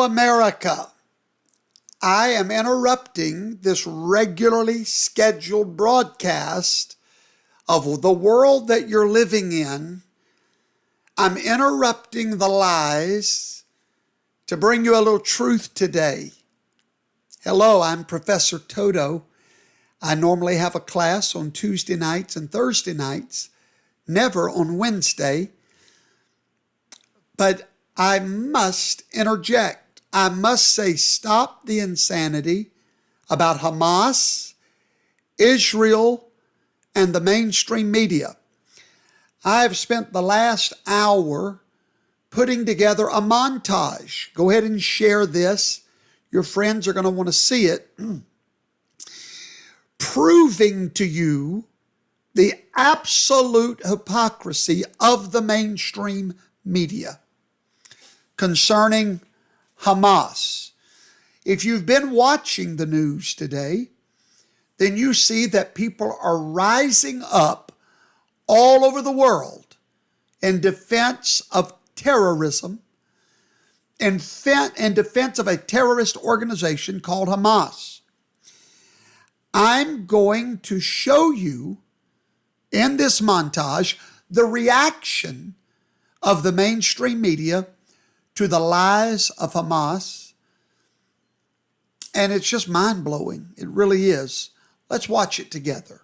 Hello, America. I am interrupting this regularly scheduled broadcast of the world that you're living in. I'm interrupting the lies to bring you a little truth today. Hello, I'm Professor Toto. I normally have a class on Tuesday nights and Thursday nights, never on Wednesday. But I must interject. I must say stop the insanity about Hamas, Israel, and the mainstream media. I've spent the last hour putting together a montage. Go ahead and share this. Your friends are going to want to see it. Proving to you the absolute hypocrisy of the mainstream media concerning Hamas. If you've been watching the news today, then you see that people are rising up all over the world in defense of terrorism, in defense of a terrorist organization called Hamas. I'm going to show you in this montage the reaction of the mainstream media to the lies of Hamas. And it's just mind-blowing. It really is. Let's watch it together.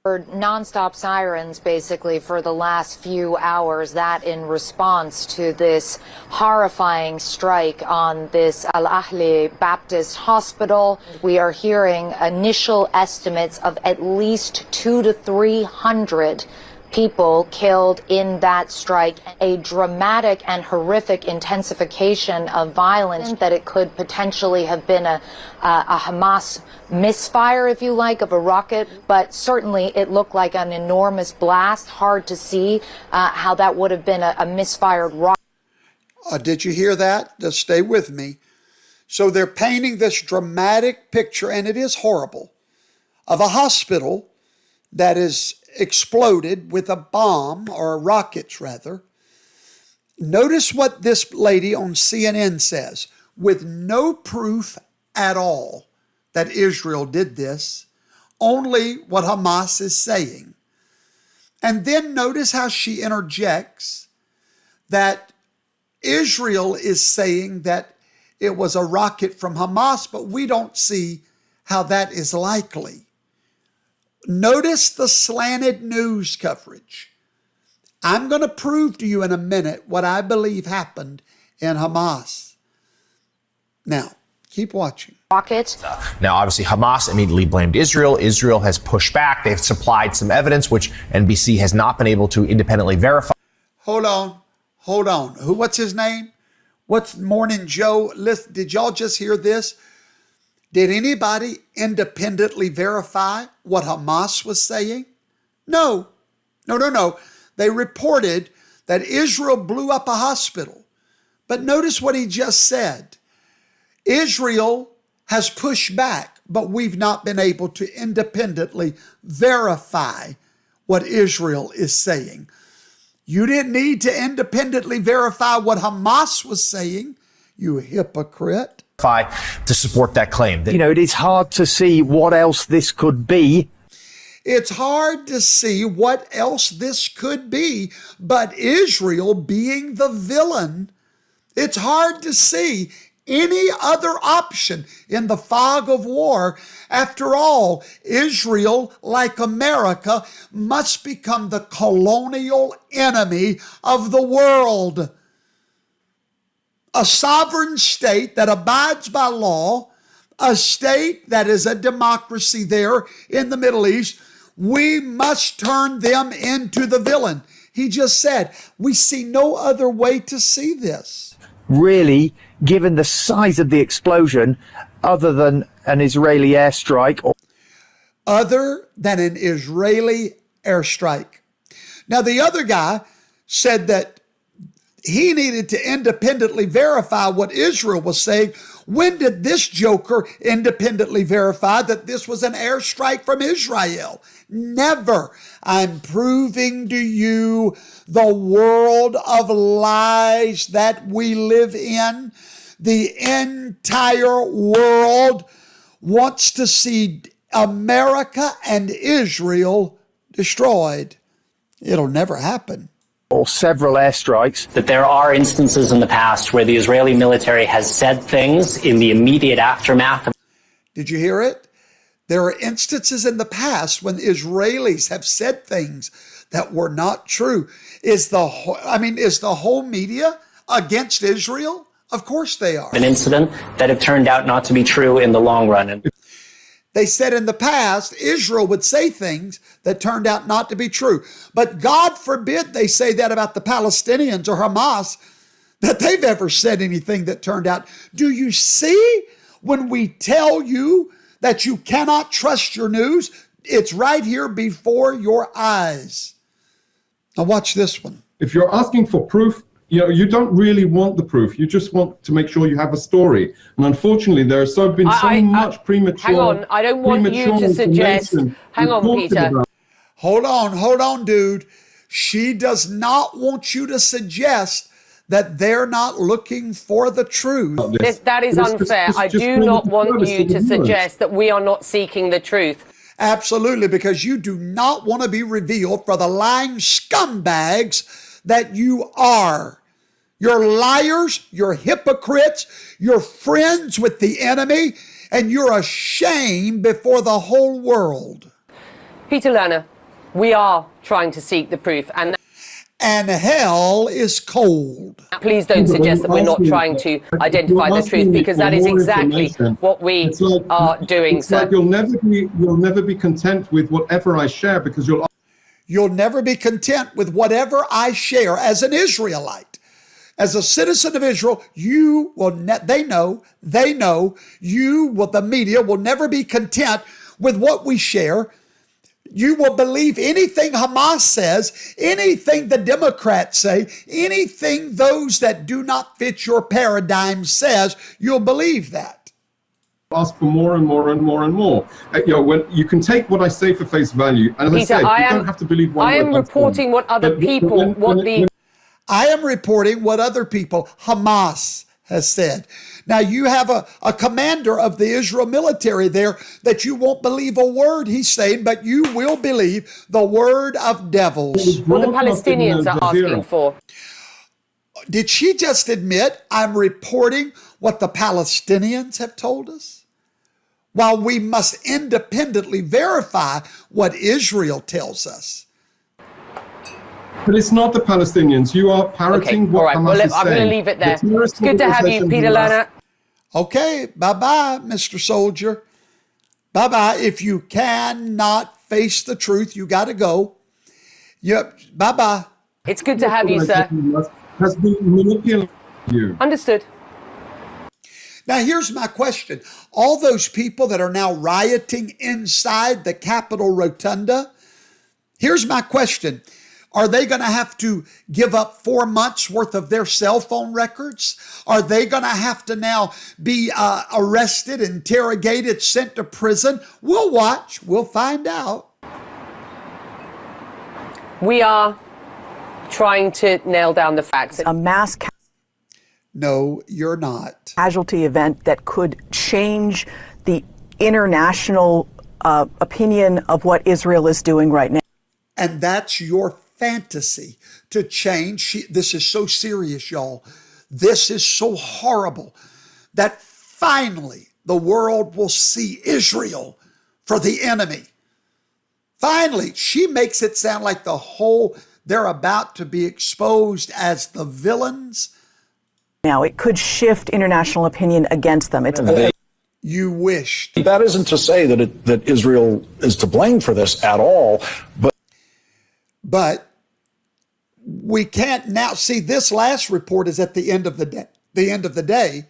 Nonstop sirens basically for the last few hours, that in response to this horrifying strike on this Al-Ahli Baptist Hospital. We are hearing initial estimates of at least 200 to 300 people killed in that strike, a dramatic and horrific intensification of violence, that it could potentially have been a Hamas misfire, if you like, of a rocket, but certainly it looked like an enormous blast. Hard to see how that would have been a misfired rocket. Did you hear that? Just stay with me. So they're painting this dramatic picture, and it is horrible, of a hospital that is exploded with a bomb, or rockets rather. Notice what this lady on CNN says. With no proof at all that Israel did this, only what Hamas is saying. And then notice how she interjects that Israel is saying that it was a rocket from Hamas, but we don't see how that is likely. Notice the slanted news coverage. I'm going to prove to you in a minute what I believe happened in Hamas. Now, keep watching. Rocket. Now, obviously, Hamas immediately blamed Israel. Israel has pushed back. They've supplied some evidence, which NBC has not been able to independently verify. Hold on. What's his name? What's Morning Joe? Listen, did y'all just hear this? Did anybody independently verify what Hamas was saying? No. They reported that Israel blew up a hospital. But notice what he just said. Israel has pushed back, but we've not been able to independently verify what Israel is saying. You didn't need to independently verify what Hamas was saying, you hypocrite. To support that claim. You know, it is hard to see what else this could be. It's hard to see what else this could be, but Israel being the villain, it's hard to see any other option in the fog of war. After all, Israel, like America, must become the colonial enemy of the world. A sovereign state that abides by law, a state that is a democracy there in the Middle East, we must turn them into the villain. He just said, we see no other way to see this. Really, given the size of the explosion, other than an Israeli airstrike. Other than an Israeli airstrike. Now, the other guy said that he needed to independently verify what Israel was saying. When did this joker independently verify that this was an airstrike from Israel? Never. I'm proving to you the world of lies that we live in. The entire world wants to see America and Israel destroyed. It'll never happen. Or several airstrikes. That there are instances in the past where the Israeli military has said things in the immediate aftermath. Did you hear it? There are instances in the past when Israelis have said things that were not true. Is the whole media against Israel? Of course they are. An incident that have turned out not to be true in the long run. They said in the past, Israel would say things that turned out not to be true. But God forbid they say that about the Palestinians or Hamas, that they've ever said anything that turned out. Do you see when we tell you that you cannot trust your news? It's right here before your eyes. Now watch this one. If you're asking for proof, you don't really want the proof. You just want to make sure you have a story. And unfortunately, there's been so much premature. Hang on, I don't want you to suggest. Hang on, Peter. Hold on, dude. She does not want you to suggest that they're not looking for the truth. That is unfair. I do not want you to suggest that we are not seeking the truth. Absolutely, because you do not want to be revealed for the lying scumbags that you are. You're liars, you're hypocrites, you're friends with the enemy, and you're a shame before the whole world. Peter Lerner, we are trying to seek the proof. And hell is cold. Please don't suggest that we're not trying to identify the truth, because that is exactly what we are doing, sir. Like you'll never be content with whatever I share, because You'll never be content with whatever I share as an Israelite. As a citizen of Israel, you will they know, the media will never be content with what we share. You will believe anything Hamas says, anything the Democrats say, anything those that do not fit your paradigm says, you'll believe that. Ask for more and more and more and more. When you can take what I say for face value, and as Peter, I said, you don't have to believe one word. I am reporting what other people, I am reporting what other people, Hamas, has said. Now, you have a commander of the Israel military there that you won't believe a word he's saying, but you will believe the word of devils. What the Palestinians are asking for. Did she just admit I'm reporting what the Palestinians have told us? While we must independently verify what Israel tells us. But it's not the Palestinians. You are parroting what Hamas is saying. I'm going to leave it there. It's good to have you, Peter Lerner. Okay, bye-bye, Mr. Soldier. Bye-bye. If you cannot face the truth, you got to go. Yep, bye-bye. It's good to have you, sir. Has been manipulating you. Understood. Now, here's my question. All those people that are now rioting inside the Capitol Rotunda, here's my question. Are they going to have to give up 4 months worth of their cell phone records? Are they going to have to now be arrested, interrogated, sent to prison? We'll watch. We'll find out. We are trying to nail down the facts. A mass No, you're not. casualty event that could change the international opinion of what Israel is doing right now. And that's your fantasy to change. This is so serious, y'all. This is so horrible that finally the world will see Israel for the enemy. Finally, she makes it sound like they're about to be exposed as the villains. Now, it could shift international opinion against them. You wished. That isn't to say that Israel is to blame for this at all, but we can't now see. This last report is at the end of the day,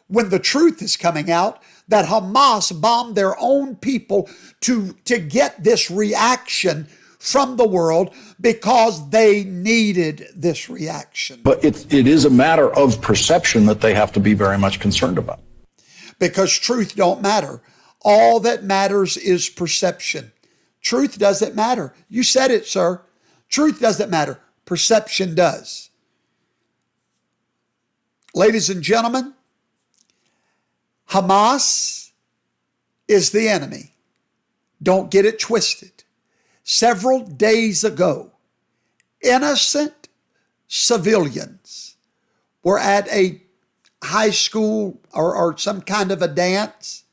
when the truth is coming out that Hamas bombed their own people to get this reaction from the world because they needed this reaction. But it is a matter of perception that they have to be very much concerned about. Because truth don't matter. All that matters is perception. Truth doesn't matter. You said it, sir. Truth doesn't matter. Perception does. Ladies and gentlemen, Hamas is the enemy. Don't get it twisted. Several days ago, innocent civilians were at a high school or some kind of a dance,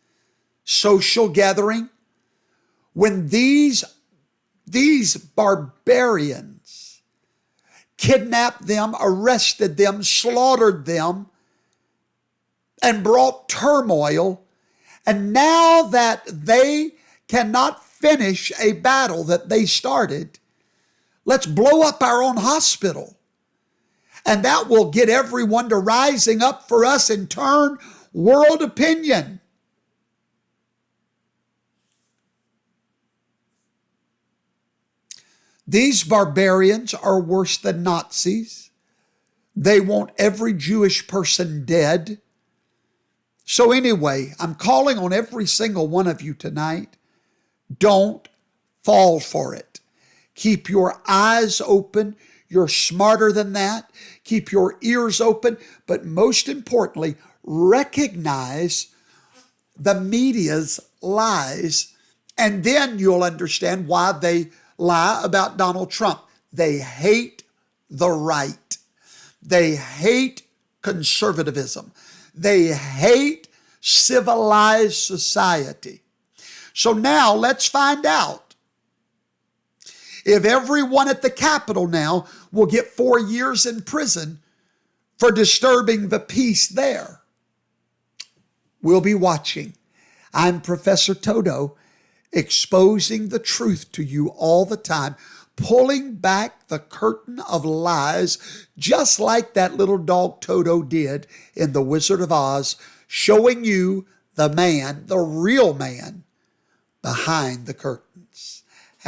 social gathering, when these barbarians kidnapped them, arrested them, slaughtered them, and brought turmoil. And now that they cannot finish a battle that they started, let's blow up our own hospital. And that will get everyone to rising up for us and turn world opinion. These barbarians are worse than Nazis. They want every Jewish person dead. So anyway, I'm calling on every single one of you tonight. Don't fall for it. Keep your eyes open. You're smarter than that. Keep your ears open. But most importantly, recognize the media's lies, and then you'll understand why they lie about Donald Trump. They hate the right. They hate conservatism. They hate civilized society. So now let's find out if everyone at the Capitol now will get 4 years in prison for disturbing the peace there. We'll be watching. I'm Professor Toto, exposing the truth to you all the time, pulling back the curtain of lies, just like that little dog Toto did in The Wizard of Oz, showing you the man, the real man, behind the curtains.